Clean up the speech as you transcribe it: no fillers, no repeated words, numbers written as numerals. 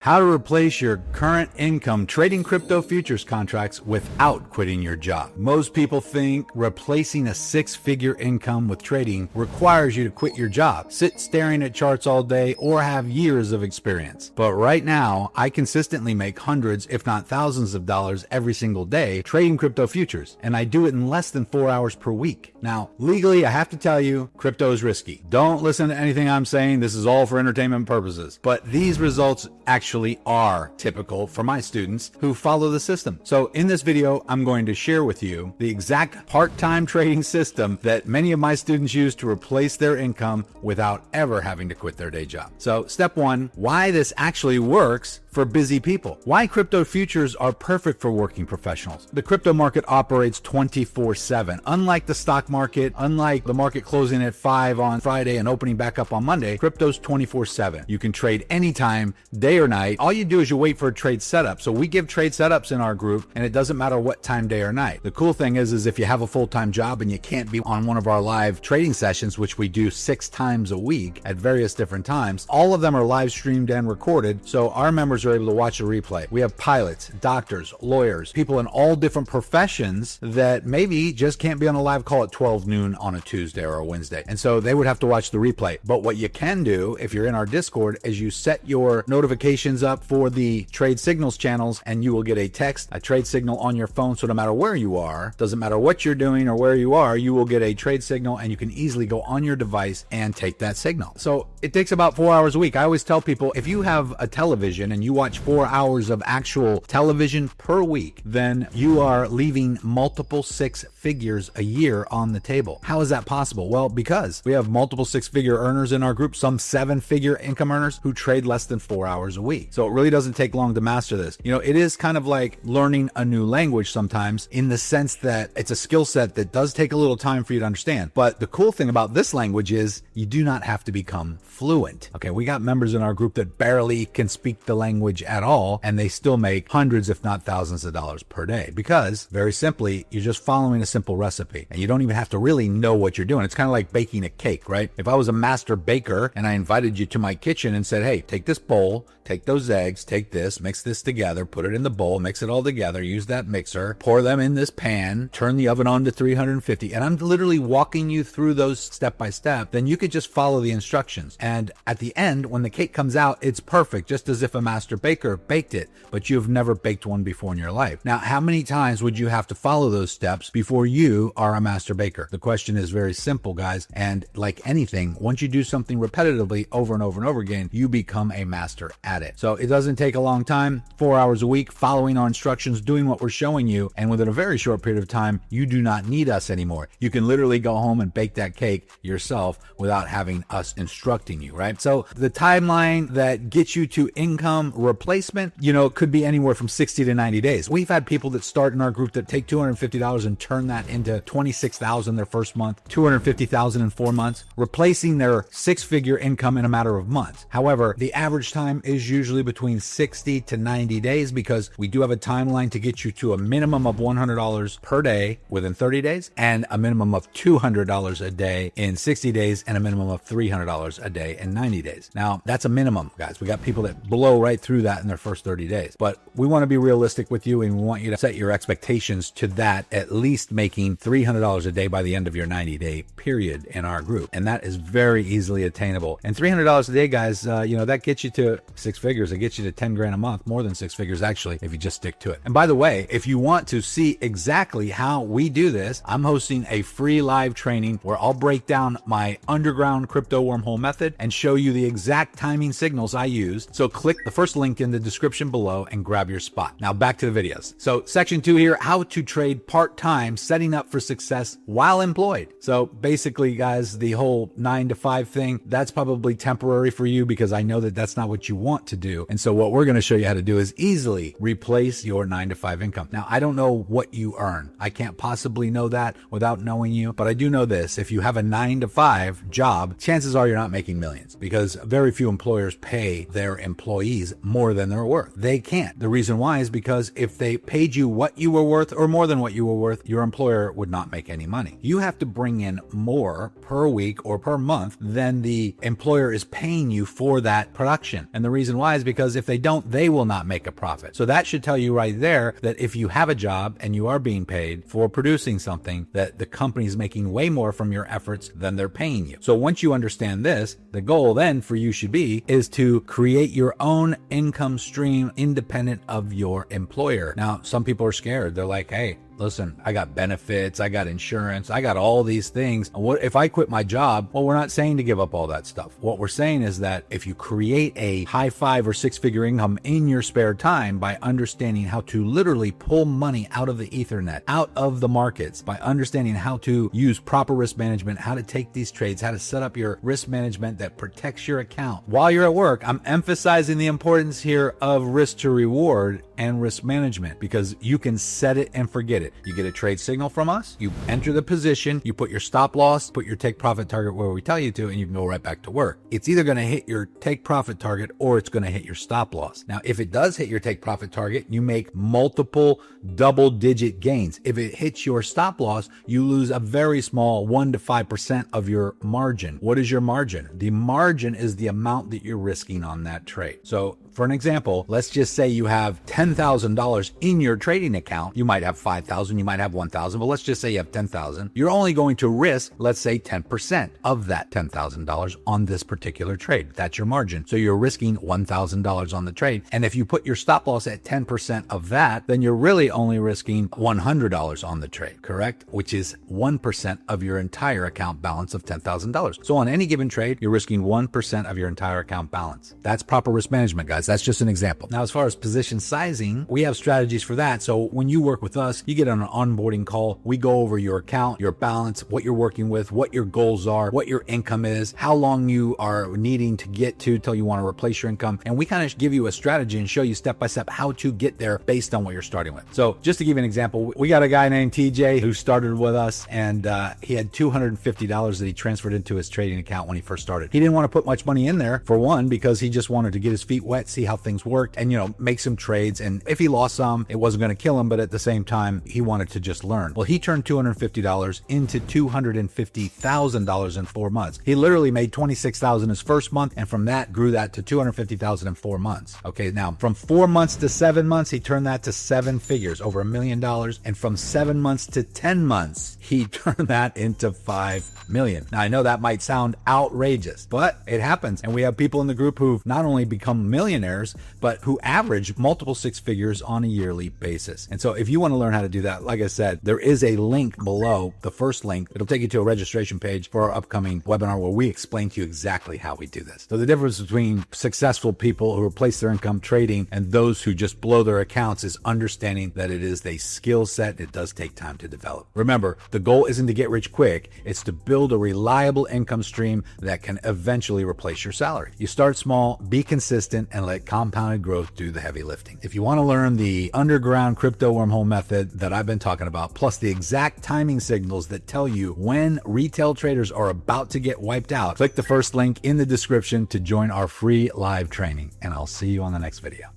How to replace your current income trading crypto futures contracts without quitting your job. Most people think replacing a six-figure income with trading requires you to quit your job, sit staring at charts all day, or have years of experience. But right now, I consistently make hundreds, if not thousands of dollars every single day trading crypto futures, and I do it in less than 4 hours per week. Now, legally, I have to tell you, crypto is risky. Don't listen to anything I'm saying. This is all for entertainment purposes. But these results actually are typical for my students who follow the system. So in this video, I'm going to share with you the exact part-time trading system that many of my students use to replace their income without ever having to quit their day job. So step one, why this actually works for busy people. Why crypto futures are perfect for working professionals. The crypto market operates 24/7. Unlike the stock market, unlike the market closing at 5 on Friday and opening back up on Monday, crypto's 24/7. You can trade anytime, day or night. All you do is you wait for a trade setup. So we give trade setups in our group, and it doesn't matter what time, day or night. The cool thing is if you have a full-time job and you can't be on one of our live trading sessions, which we do 6 times a week at various different times, all of them are live streamed and recorded. So our members are able to watch a replay. We have pilots, doctors, lawyers, people in all different professions that maybe just can't be on a live call at 12 noon on a Tuesday or a Wednesday. And so they would have to watch the replay. But what you can do if you're in our Discord is you set your notifications up for the trade signals channels, and you will get a text, a trade signal on your phone. So no matter where you are, doesn't matter what you're doing or where you are, you will get a trade signal, and you can easily go on your device and take that signal. So it takes about 4 hours a week. I always tell people, if you have a television and you watch 4 hours of actual television per week, then you are leaving multiple 6 figures a year on the table. How is that possible? Well, because we have multiple 6-figure earners in our group, some 7-figure income earners who trade less than 4 hours a week. So it really doesn't take long to master this. You know, it is kind of like learning a new language sometimes, in the sense that it's a skill set that does take a little time for you to understand. But the cool thing about this language is you do not have to become fluent. Okay, we got members in our group that barely can speak the language at all, and they still make hundreds, if not thousands of dollars per day, because very simply, you're just following a simple recipe, and you don't even have to really know what you're doing. It's kind of like baking a cake, right? If I was a master baker and I invited you to my kitchen and said, hey, take this bowl, take those eggs, take this, mix this together, put it in the bowl, mix it all together, use that mixer, pour them in this pan, turn the oven on to 350, and I'm literally walking you through those step by step, then you could just follow the instructions. And at the end, when the cake comes out, it's perfect, just as if a master baker baked it, but you've never baked one before in your life. Now, how many times would you have to follow those steps before you are a master baker? The question is very simple, guys. And like anything, once you do something repetitively over and over and over again, you become a master at it. So it doesn't take a long time, 4 hours a week, following our instructions, doing what we're showing you. And within a very short period of time, you do not need us anymore. You can literally go home and bake that cake yourself without having us instructing you, right? So the timeline that gets you to income replacement, you know, could be anywhere from 60 to 90 days. We've had people that start in our group that take $250 and turn that into $26,000 their first month, $250,000 in 4 months, replacing their 6-figure income in a matter of months. However, the average time is usually between 60 to 90 days, because we do have a timeline to get you to a minimum of $100 per day within 30 days, and a minimum of $200 a day in 60 days, and a minimum of $300 a day in 90 days. Now, that's a minimum, guys. We got people that blow right through that in their first 30 days. But we want to be realistic with you, and we want you to set your expectations to that, at least making $300 a day by the end of your 90-day period in our group. And that is very easily attainable. And $300 a day, guys, you know, that gets you to 6 figures. It gets you to 10 grand a month, more than 6 figures, actually, if you just stick to it. And by the way, if you want to see exactly how we do this, I'm hosting a free live training where I'll break down my underground crypto wormhole method and show you the exact timing signals I use. So click the first link in the description below and grab your spot. Now back to the videos. So section 2 here, how to trade part-time, setting up for success while employed. So basically, guys, the whole 9 to 5 thing, that's probably temporary for you, because I know that that's not what you want to do. And so what we're going to show you how to do is easily replace your 9 to 5 income. Now, I don't know what you earn. I can't possibly know that without knowing you, but I do know this. If you have a 9 to 5 job, chances are you're not making millions, because very few employers pay their employees more than they're worth. They can't. The reason why is because if they paid you what you were worth or more than what you were worth, your employer would not make any money. You have to bring in more per week or per month than the employer is paying you for that production. And the reason reason why is because if they don't, they will not make a profit. So that should tell you right there that if you have a job and you are being paid for producing something, that the company is making way more from your efforts than they're paying you. So once you understand this, the goal then for you should be is to create your own income stream independent of your employer. Now, some people are scared. They're like, hey, listen, I got benefits, I got insurance, I got all these things. What if I quit my job? Well, we're not saying to give up all that stuff. What we're saying is that if you create a high 5 or 6 figure income in your spare time by understanding how to literally pull money out of the Ethernet, out of the markets, by understanding how to use proper risk management, how to take these trades, how to set up your risk management that protects your account while you're at work. I'm emphasizing the importance here of risk to reward and risk management, because you can set it and forget it. You get a trade signal from us, you enter the position, you put your stop loss, put your take profit target where we tell you to, and you can go right back to work. It's either going to hit your take profit target or it's going to hit your stop loss. Now, if it does hit your take profit target, you make multiple double-digit gains. If it hits your stop loss, you lose a very small 1 to 5% of your margin. What is your margin? The margin is the amount that you're risking on that trade. So for an example, let's just say you have $10,000 in your trading account. You might have 5,000, you might have 1,000, but let's just say you have 10,000. You're only going to risk, let's say 10% of that $10,000 on this particular trade. That's your margin. So you're risking $1,000 on the trade. And if you put your stop loss at 10% of that, then you're really only risking $100 on the trade, correct? Which is 1% of your entire account balance of $10,000. So on any given trade, you're risking 1% of your entire account balance. That's proper risk management, guys. That's just an example. Now, as far as position sizing, we have strategies for that. So when you work with us, you get on an onboarding call. We go over your account, your balance, what you're working with, what your goals are, what your income is, how long you are needing to get to till you want to replace your income. And we kind of give you a strategy and show you step by step how to get there based on what you're starting with. So just to give you an example, we got a guy named TJ who started with us, and he had $250 that he transferred into his trading account when he first started. He didn't want to put much money in there, for one, because he just wanted to get his feet wet, see how things worked, and make some trades. And if he lost some, it wasn't going to kill him, but at the same time, he wanted to just learn. Well, he turned $250 into $250,000 in 4 months. He literally made $26,000 his first month, and from that grew that to $250,000 in 4 months. Okay, now from 4 months to 7 months, he turned that to 7 figures, over $1 million. And from 7 months to 10 months, he turned that into $5 million. Now, I know that might sound outrageous, but it happens. And we have people in the group who've not only become millionaires, but who average multiple 6 figures on a yearly basis. And so if you want to learn how to do that, like I said, there is a link below, the first link. It'll take you to a registration page for our upcoming webinar where we explain to you exactly how we do this. So the difference between successful people who replace their income trading and those who just blow their accounts is understanding that it is a skill set. It does take time to develop. Remember, the goal isn't to get rich quick. It's to build a reliable income stream that can eventually replace your salary. You start small, be consistent, and let compounded growth do the heavy lifting. If you want to learn the underground crypto wormhole method that I've been talking about, plus the exact timing signals that tell you when retail traders are about to get wiped out, click the first link in the description to join our free live training, and I'll see you on the next video.